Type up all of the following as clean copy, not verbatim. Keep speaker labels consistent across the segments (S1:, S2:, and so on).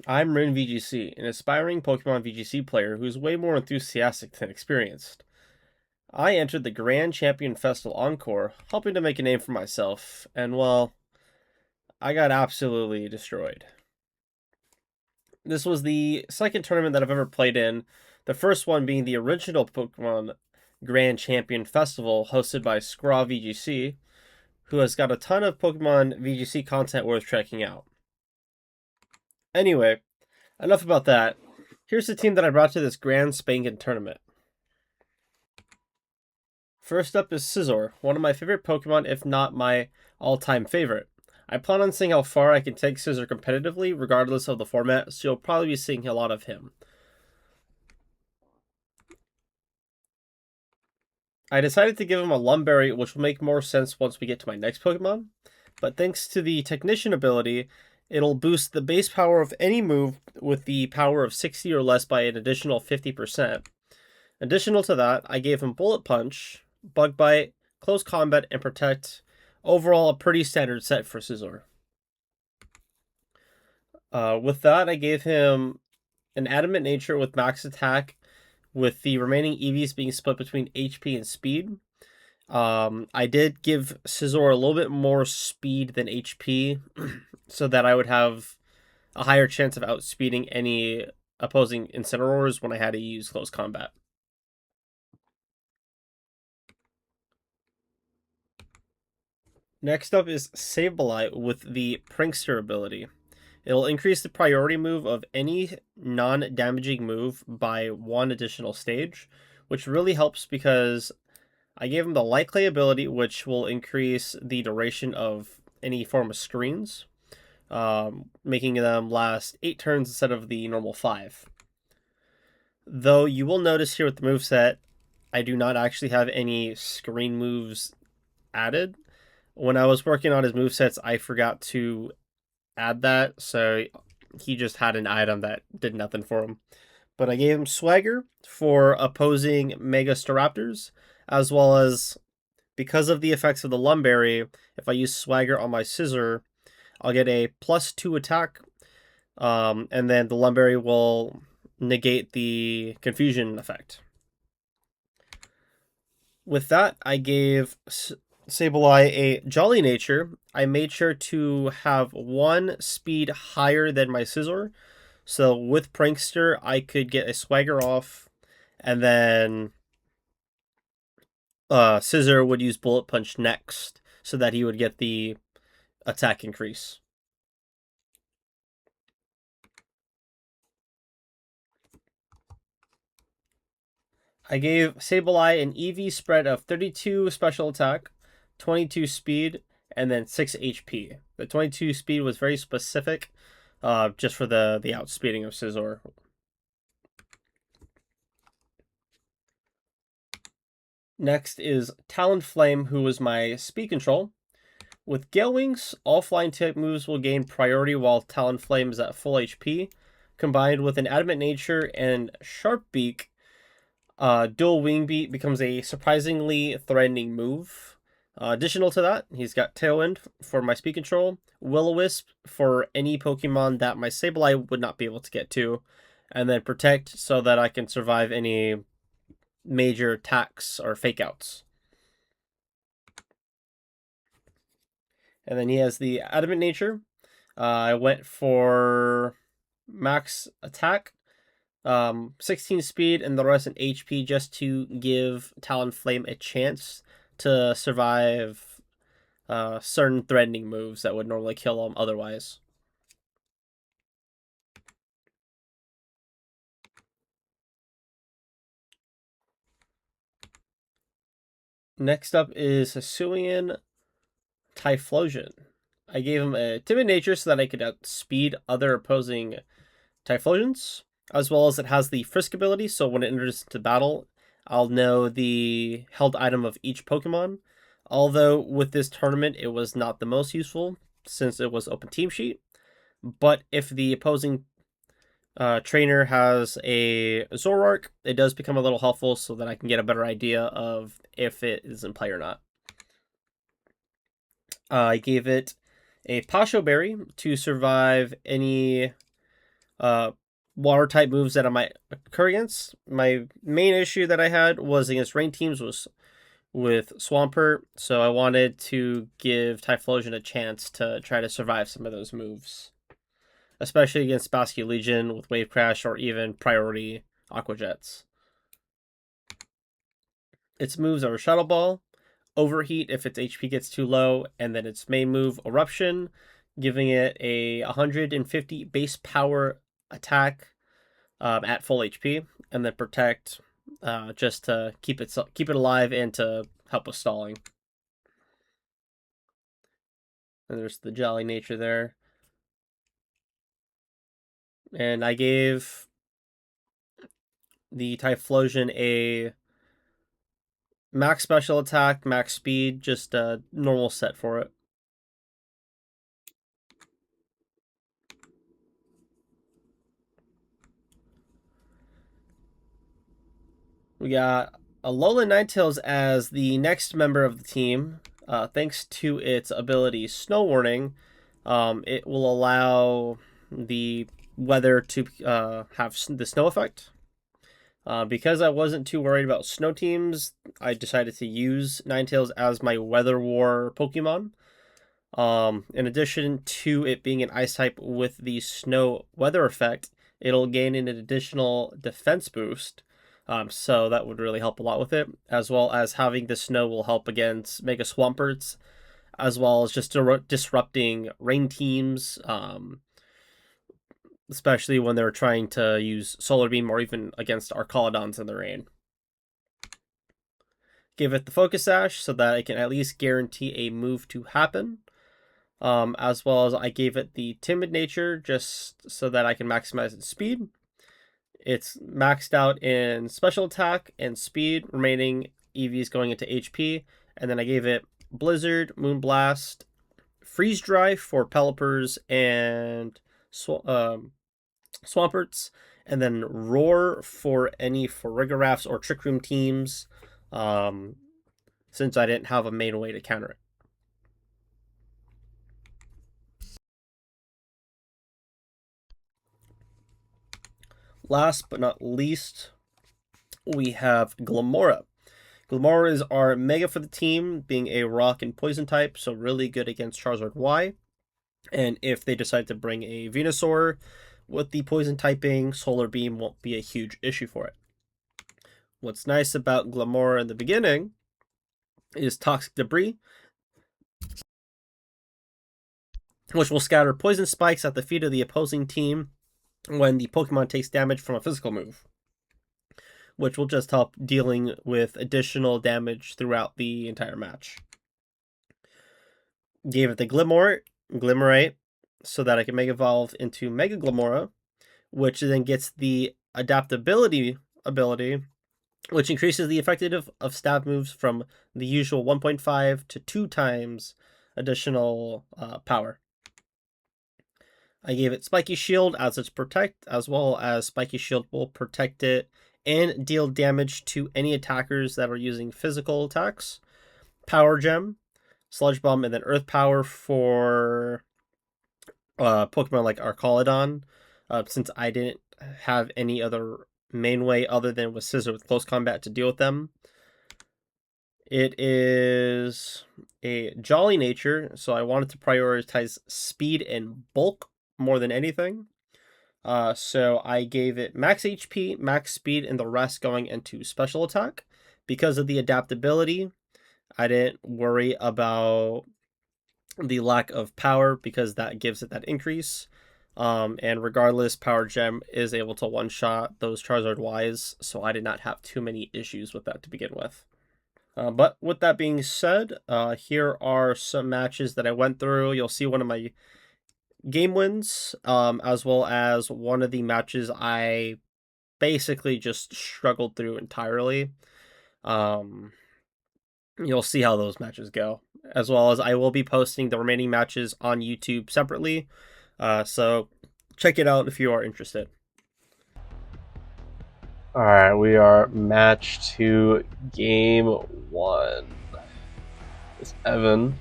S1: I'm Rin VGC, an aspiring Pokemon VGC player who's way more enthusiastic than experienced. I entered the Grand Champion Festival Encore, hoping to make a name for myself, and well, I got absolutely destroyed. This was the second tournament that I've ever played in, the first one being the original Pokemon Grand Champion Festival hosted by Scraw VGC, who has got a ton of Pokemon VGC content worth checking out. Anyway, enough about that. Here's the team that I brought to this Grand Spankin' tournament. First up is Scizor, one of my favorite Pokemon, if not my all-time favorite. I plan on seeing how far I can take Scizor competitively, regardless of the format, so you'll probably be seeing a lot of him. I decided to give him a Lumberry, which will make more sense once we get to my next Pokemon, but thanks to the Technician ability, it'll boost the base power of any move with the power of 60 or less by an additional 50%. Additional to that, I gave him Bullet Punch, Bug Bite, Close Combat, and Protect. Overall, a pretty standard set for Scizor. With that, I gave him an Adamant Nature with max attack, with the remaining EVs being split between HP and speed. I did give Scizor a little bit more speed than HP, so that I would have a higher chance of outspeeding any opposing Incineroars when I had to use Close Combat. Next up is Sableye with the Prankster ability. It'll increase the priority move of any non-damaging move by one additional stage, which really helps because I gave him the Light Clay ability, which will increase the duration of any form of screens, making them last 8 turns instead of the normal 5. Though you will notice here with the moveset, I do not actually have any screen moves added. When I was working on his movesets, I forgot to add that, so he just had an item that did nothing for him. But I gave him Swagger for opposing Mega Staraptors, as well as, because of the effects of the Lumberry, if I use Swagger on my Scizor, I'll get a +2 attack, and then the Lumberry will negate the Confusion effect. With that, I gave Sableye a Jolly Nature. I made sure to have 1 speed higher than my Scizor. So with Prankster, I could get a Swagger off, and then Scizor would use Bullet Punch next, so that he would get the attack increase. I gave Sableye an EV spread of 32 special attack, 22 speed, and then 6 HP. The 22 speed was very specific, just for the outspeeding of Scizor. Next is Talonflame, who was my speed control. With Gale Wings, all flying type moves will gain priority while Talonflame is at full HP. Combined with an Adamant Nature and Sharp Beak, Dual Wing Beat becomes a surprisingly threatening move. Additional to that, he's got Tailwind for my speed control, Will-O-Wisp for any Pokemon that my Sableye would not be able to get to, and then Protect so that I can survive any major attacks or fake outs. And then he has the Adamant Nature. I went for max attack, 16 speed, and the rest in HP just to give Talonflame a chance to survive certain threatening moves that would normally kill him otherwise. Next up is Hisuian Typhlosion. I gave him a timid nature so that I could outspeed other opposing Typhlosions, as well as it has the Frisk ability, so when it enters into battle, I'll know the held item of each Pokemon. Although with this tournament, it was not the most useful since it was open team sheet. But if the opposing trainer has a Zoroark, it does become a little helpful so that I can get a better idea of if it is in play or not. I gave it a Pasho Berry to survive any uh, water type moves that I might occur against. My main issue that I had was against rain teams was with Swampert, so I wanted to give Typhlosion a chance to try to survive some of those moves, especially against Basque Legion with Wave Crash or even Priority Aqua Jets. Its moves are Shuttle Ball, Overheat if its HP gets too low, and then its main move, Eruption, giving it a 150 base power attack at full HP, and then Protect just to keep it alive and to help with stalling. And there's the Jolly nature there. And I gave the Typhlosion a max special attack, max speed, just a normal set for it. We got Alolan Ninetales as the next member of the team. Thanks to its ability Snow Warning, it will allow the weather to have the snow effect. Because I wasn't too worried about snow teams, I decided to use Ninetales as my Weather War Pokemon. In addition to it being an ice type with the snow weather effect, it'll gain an additional defense boost. So that would really help a lot with it, as well as having the snow will help against Mega Swamperts, as well as just disrupting rain teams, especially when they're trying to use Solar Beam or even against Arcaladons in the rain. Give it the Focus Sash so that it can at least guarantee a move to happen. As well as I gave it the Timid nature just so that I can maximize its speed. It's maxed out in special attack and speed, remaining EVs going into HP. And then I gave it Blizzard, Moonblast, Freeze Dry for Pelipers and Swamperts, and then Roar for any Farigirafs or Trick Room teams, since I didn't have a main way to counter it. Last but not least, we have Glimmora. Glimmora is our mega for the team, being a rock and poison type, so really good against Charizard Y. And if they decide to bring a Venusaur with the poison typing, Solar Beam won't be a huge issue for it. What's nice about Glimmora in the beginning is Toxic Debris, which will scatter poison spikes at the feet of the opposing team when the Pokemon takes damage from a physical move, which will just help dealing with additional damage throughout the entire match. Gave it the Glimmerite, so that I can Mega Evolve into Mega Glimmora, which then gets the Adaptability ability, which increases the effectiveness of stab moves from the usual 1.5 to 2 times additional power. I gave it Spiky Shield as its protect, as well as Spiky Shield will protect it and deal damage to any attackers that are using physical attacks. Power Gem, Sludge Bomb, and then Earth Power for Pokemon like Arcaladon, since I didn't have any other main way other than with Scissor with close combat to deal with them. It is a Jolly nature, so I wanted to prioritize speed and bulk more than anything. So I gave it max HP, max speed, and the rest going into special attack. Because of the adaptability, I didn't worry about the lack of power because that gives it that increase. And regardless, Power Gem is able to one-shot those Charizard Ys, so I did not have too many issues with that to begin with. But with that being said, here are some matches that I went through. You'll see one of my game wins, as well as one of the matches I basically just struggled through entirely. You'll see how those matches go, as well as I will be posting the remaining matches on YouTube separately. So check it out if you are interested. All right, we are match 2, game 1. It's Evan.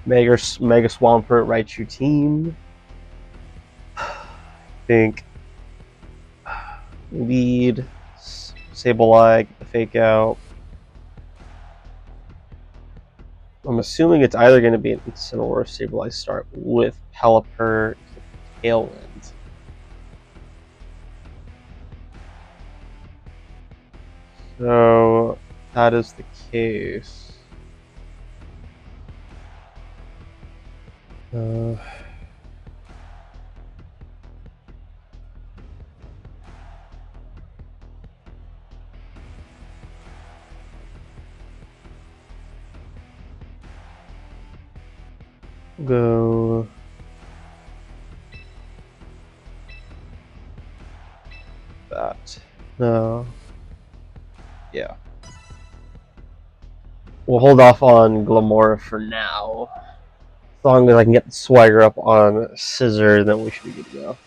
S1: Mega Swampert, Raichu team.
S2: think lead, Sableye, get the fake out. I'm assuming it's either going to be an Incineroar or Sableye start with Pelipper Tailwind. So that is the case. Go that. No. Yeah. We'll hold off on Glamora for now. As long as I can get the Swagger up on Scissor, then we should be good to go.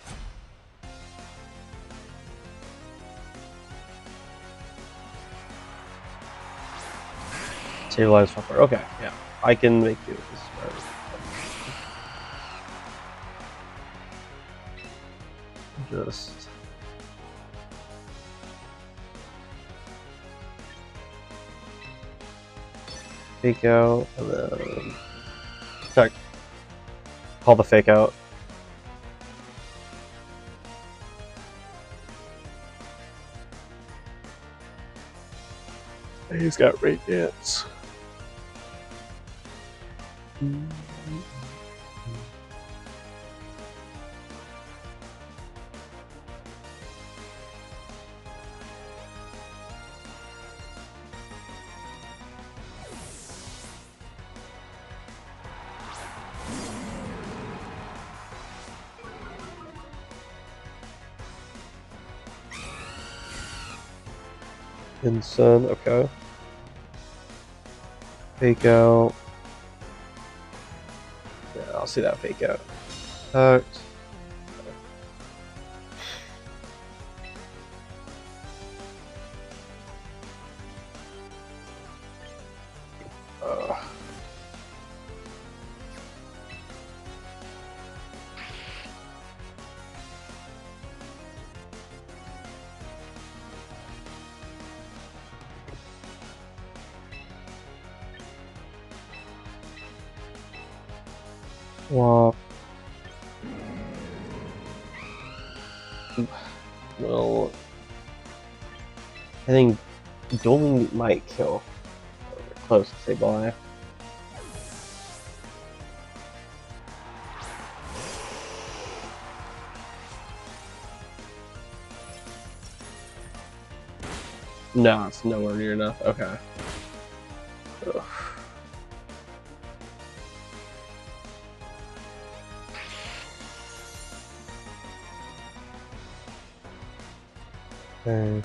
S2: Stabilize Fluffer. Okay, yeah. I can make do with this. Just fake out and then check. Call the fake out. He's got Radiance. Sun, okay. Fake out. Yeah, I'll see that fake out. Tucked. Well, I think dueling might kill. Close to say bye. No, it's nowhere near enough. Okay. Ugh. Okay.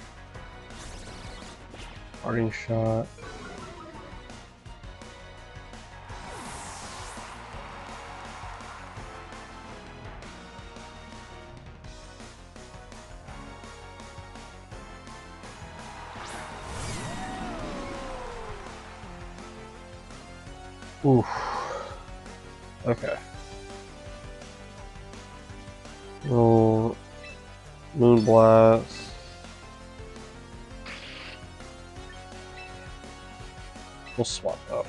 S2: Parting shot. Oof. Okay. Roll Moonblast. We'll swap out.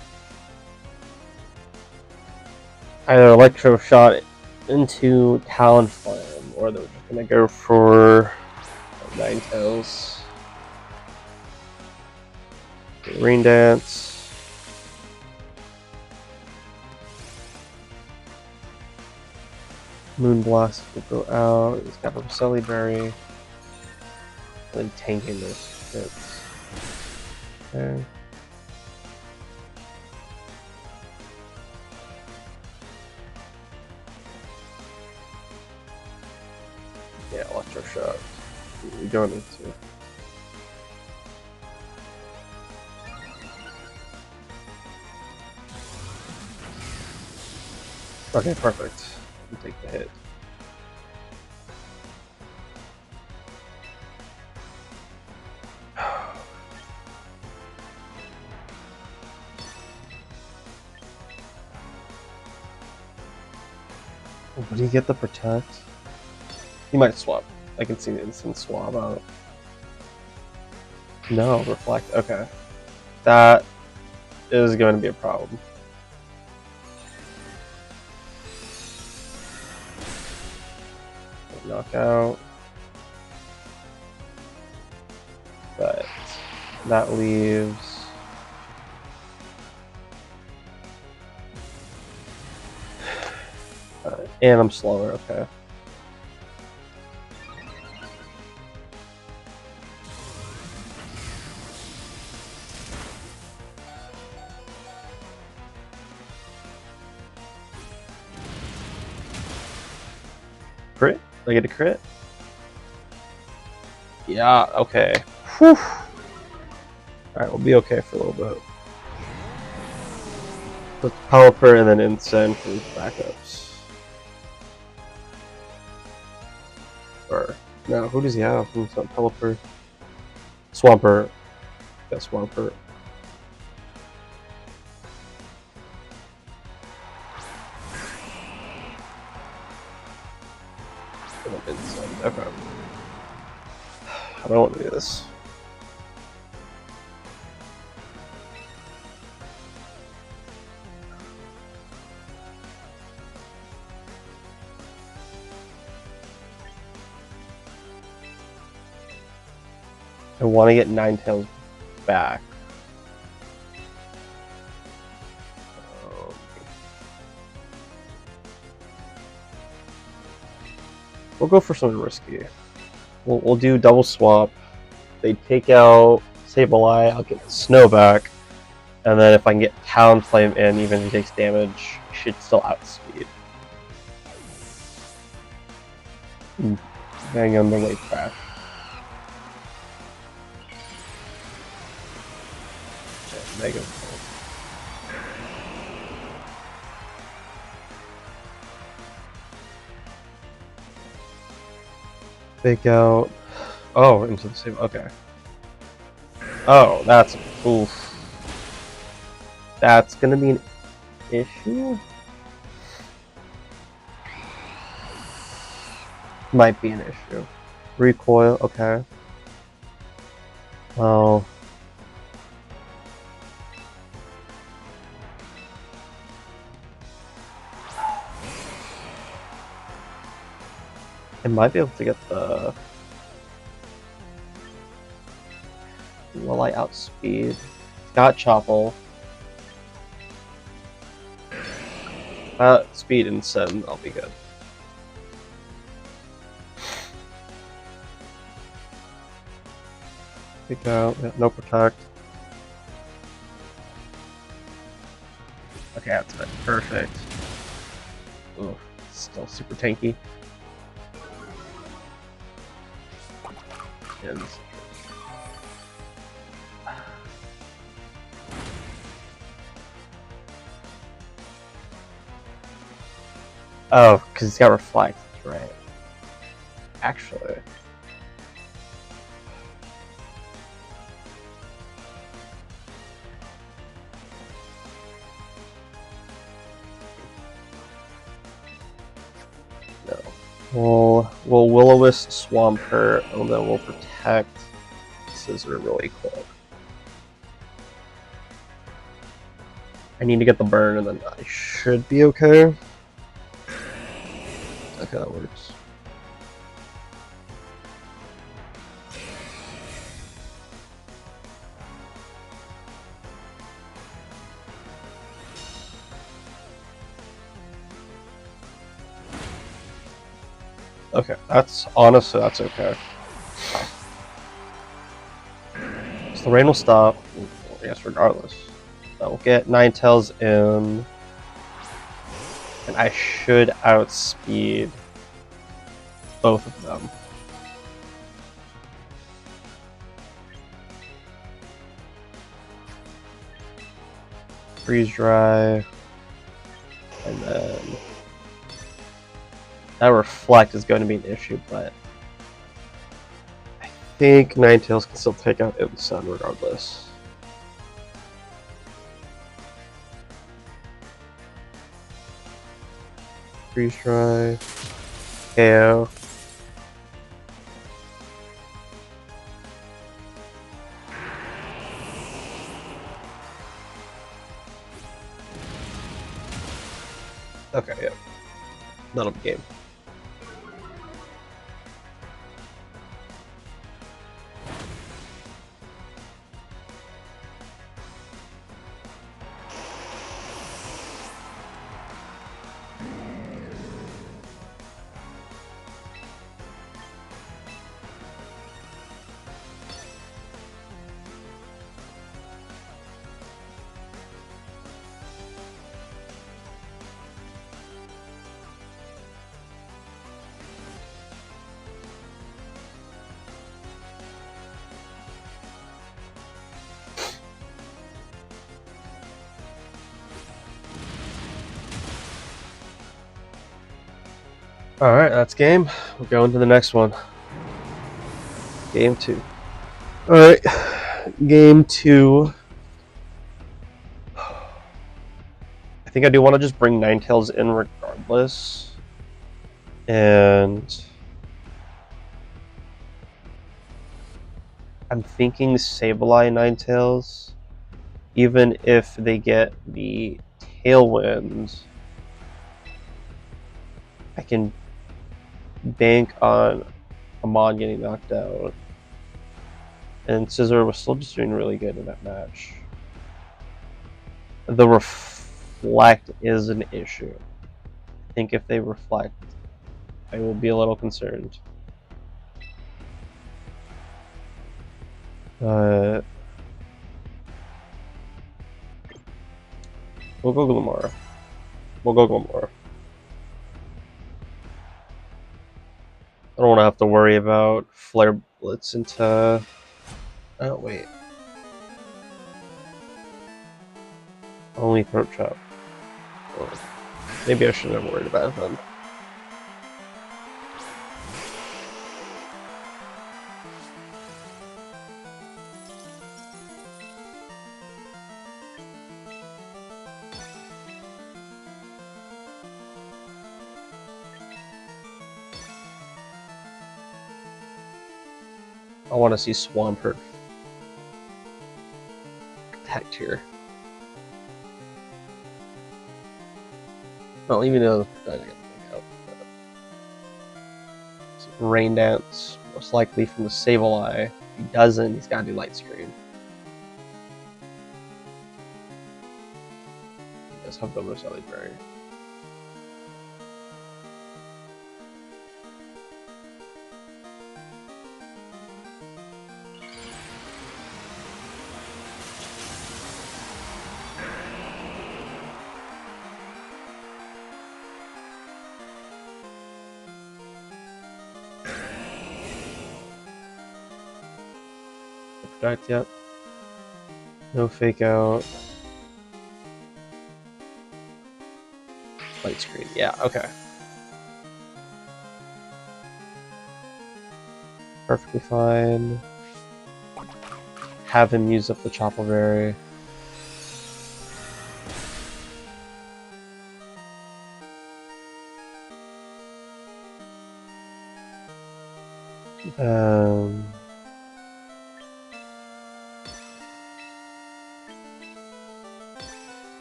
S2: Either Electro Shot into Talonflame, or they're just gonna go for Ninetales. Rain Dance. Moonblast will go out. He's got a Roselli Berry. Really tanking those hits. Okay. Yeah, Electro Shot. We don't need to. Okay, perfect. We'll take the hit. Would he get the protect? He might swap. I can see the instant swap out. No, reflect. Okay. That is going to be a problem. Knockout. But that leaves... and I'm slower, okay. Crit? Did I get a crit? Yeah, okay. Whew. Alright, we'll be okay for a little bit. Let's Pelipper and then Incend for backups. Or, no, who does he have? It's not Pelipper. Swampert. Yeah, Swampert. Okay. I don't want to do this. I want to get Ninetales back. We'll go for something risky. We'll do double swap. They take out Sableye, I'll get Snow back. And then if I can get Talonflame in, even if he takes damage, he should still outspeed. Bang on the late crash. Mega. Fake out. Oh, into the same. Okay. Oh, that's. Oof. That's gonna be an issue? Might be an issue. Recoil, okay. Well. I might be able to get the... Will I outspeed? It's got Chople. Speed and Send, I'll be good. Take out, yeah, no Protect. Okay, that's it. Perfect. Ooh, still super tanky. And oh, because it's got Reflect, right? Actually. No. We'll Will-O-Wisp Swampert, and then we'll Protect Scissor really quick. I need to get the burn, and then I should be okay. Okay, that works. Okay, that's honestly, that's okay. So the rain will stop, I guess, regardless. I'll get Ninetales in, and I should outspeed both of them. Freeze Dry, and then that Reflect is going to be an issue, but I think Ninetales can still take out Sun regardless. Freeze Dry, KO. Okay, yeah. That'll be game. Alright, that's game. We'll go into the next one. Game 2. Alright, game 2. I think I do want to just bring Ninetales in regardless. And I'm thinking Sableye Ninetales, even if they get the Tailwind, I can bank on Amon getting knocked out. And Scizor was still just doing really good in that match. The Reflect is an issue. I think if they Reflect, I will be a little concerned. We'll go Glamora. I don't want to have to worry about Flare Blitz into... Oh, wait. Only Throat Chop. Well, maybe I shouldn't have worried about it then. I want to see Swampert attacked here. Well, even though I didn't get out. Rain Dance, most likely from the Sableye. If he doesn't, he's got to do Light Screen. He does have the Roselli Berry. Protect yet. No fake out. Light screen. Yeah, okay. Perfectly fine. Have him use up the Chople Berry.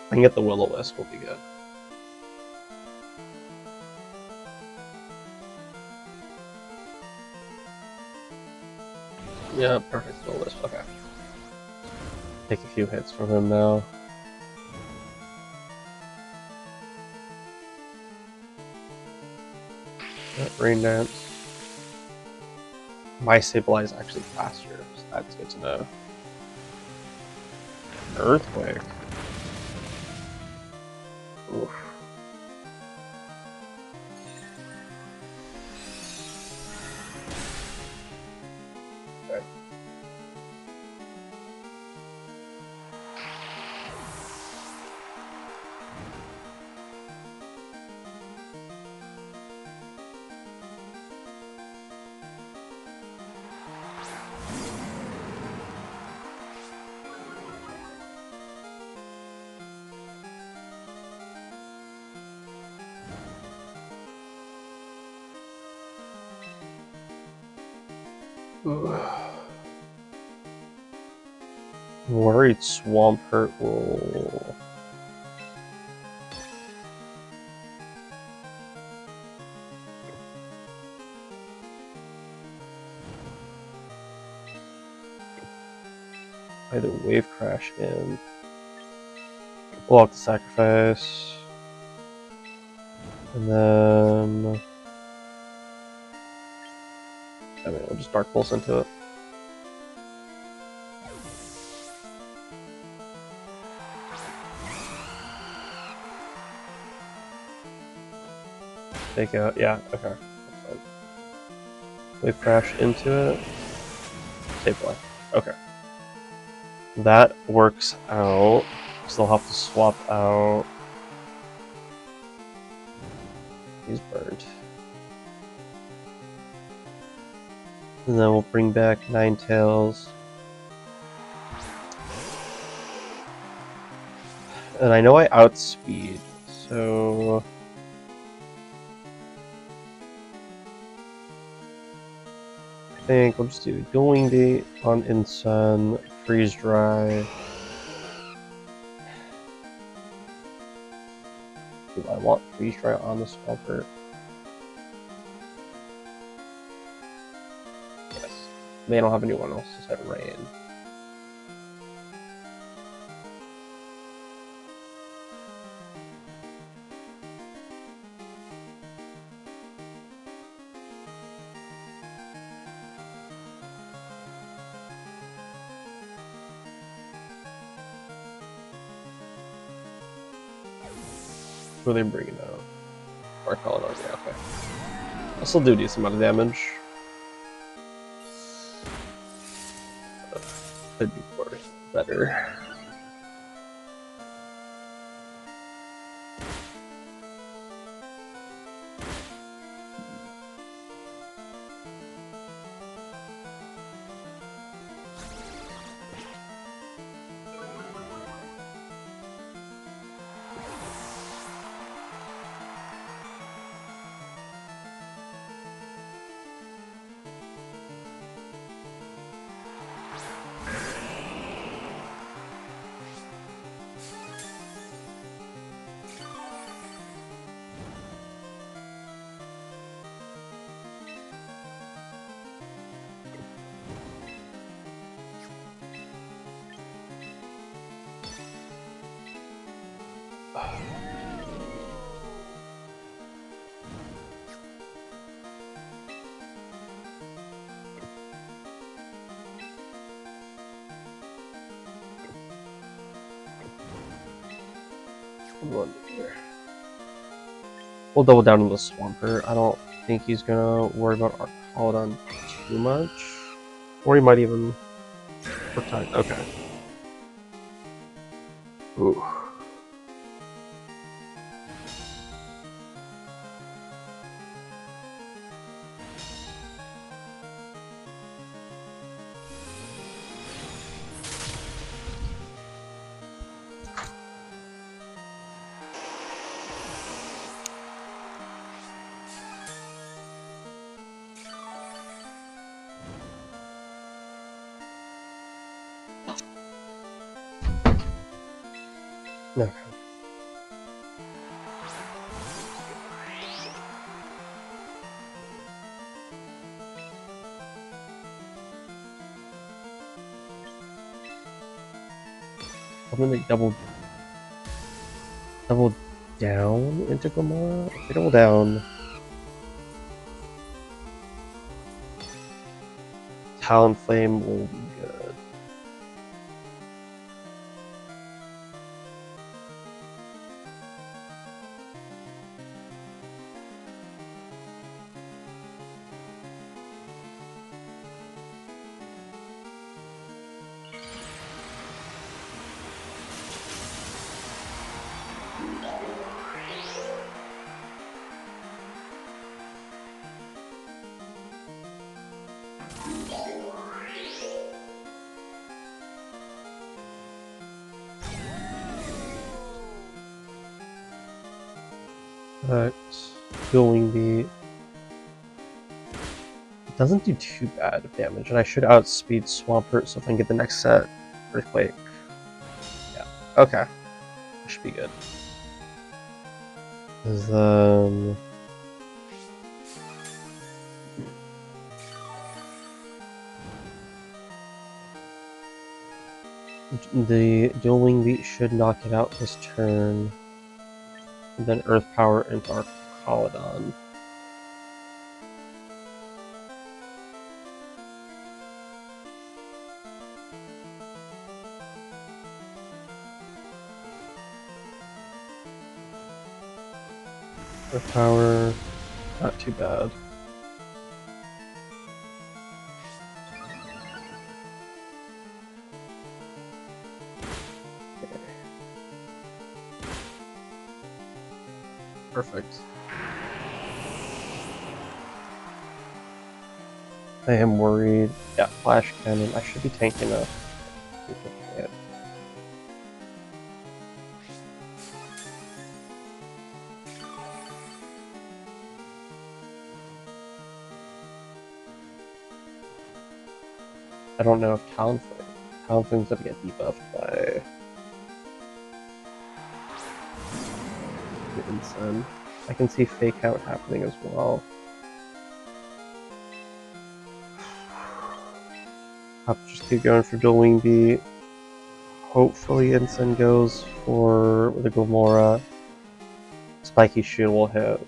S2: I can get the Will-O-Wisp, will be good. Yeah, perfect Will-O-Wisp, okay. Take a few hits from him now. Rain Dance. My Sableye is actually faster, so that's good to know. Earthquake. Oof. Okay. Worried Swampert will... either wave crash in. We'll have to sacrifice. And then I mean we'll just Dark Pulse into it. Take out, yeah, okay. Wave crash into it. Save play. Okay. That works out. So they'll have to swap out. He's burned. And then we'll bring back Ninetales. And I know I outspeed, so I think we'll just do Dual Wing Date on Insun, Freeze Dry. Do I want Freeze Dry on the Swampert? Yes. They don't have anyone else to set Rain. Who are they bringing out? Barcologne, yeah, okay. I'll still do a decent amount of damage. Could be worse. Better. We'll double down on the Swampert. I don't think he's gonna worry about Archaludon too much. Or he might even protect. Okay. Ooh. Okay. I'm gonna double down into Gamora. If they double down, Talonflame will be good. Going beat. It doesn't do too bad of damage, and I should outspeed Swampert so if I can get the next set. Earthquake. Yeah. Okay. That should be good. Then The dueling beat should knock it out this turn. And then Earth Power into our Colodon. Earth Power, not too bad. Perfect. I am worried. Yeah, Flash Cannon. I should be tanking a. I don't know if Talonflame's gonna get debuffed by the Incen. I can see Fake Out happening as well. I'll just keep going for Dueling Beat. Hopefully Incen goes for the Gomora. Spiky Shoe will hit.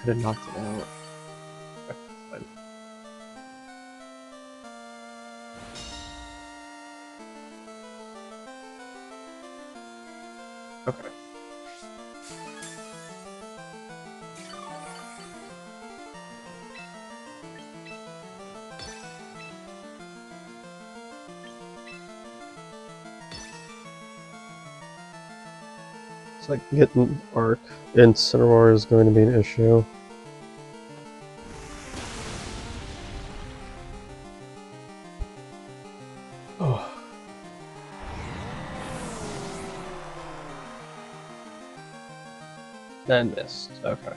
S2: Could have knocked it out. Okay, fine. Okay. It's like getting Arc Incineroar is going to be an issue. Oh. And missed. Okay.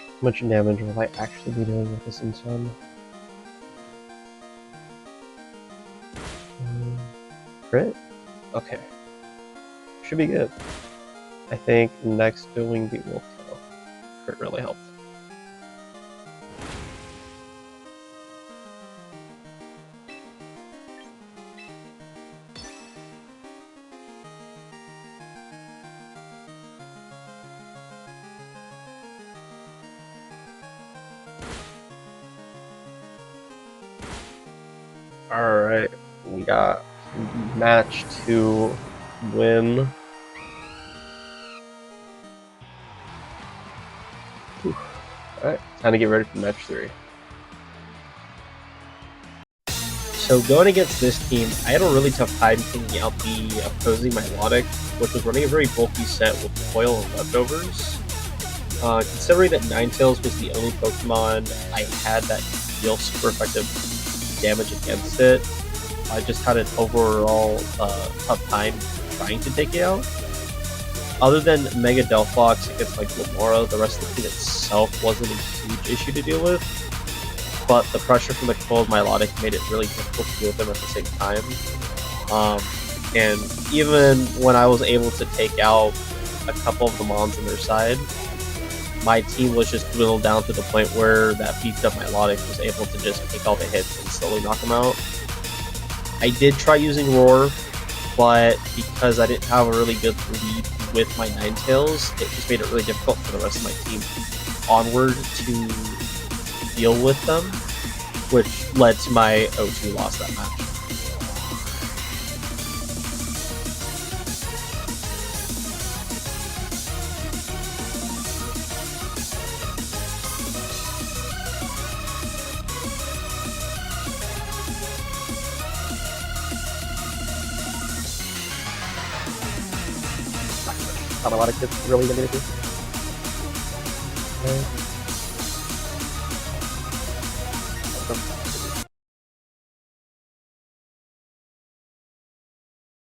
S2: How much damage will I actually be doing with this Incen? Crit? Okay. Should be good. I think next Dueling Beat will kill. Crit really helped. Alright, we got match 2 win. Alright, time to get ready for match 3.
S1: So going against this team, I had a really tough time taking out the opposing Milotic, which was running a very bulky set with Coil and Leftovers. Considering that Ninetales was the only Pokemon I had that deal super effective damage against it, I just had an overall tough time trying to take it out. Other than Mega Delphox against like Lamora, the rest of the team itself wasn't a huge issue to deal with. But the pressure from the cold Milotic made it really difficult to deal with them at the same time. And even when I was able to take out a couple of the Mons on their side, my team was just dwindled down to the point where that beefed up Milotic was able to just take all the hits and slowly knock them out. I did try using Roar, but because I didn't have a really good lead with my Ninetales, it just made it really difficult for the rest of my team onward to deal with them, which led to my 0-2 loss that match.
S2: Not a lot of kids really gonna do. Okay.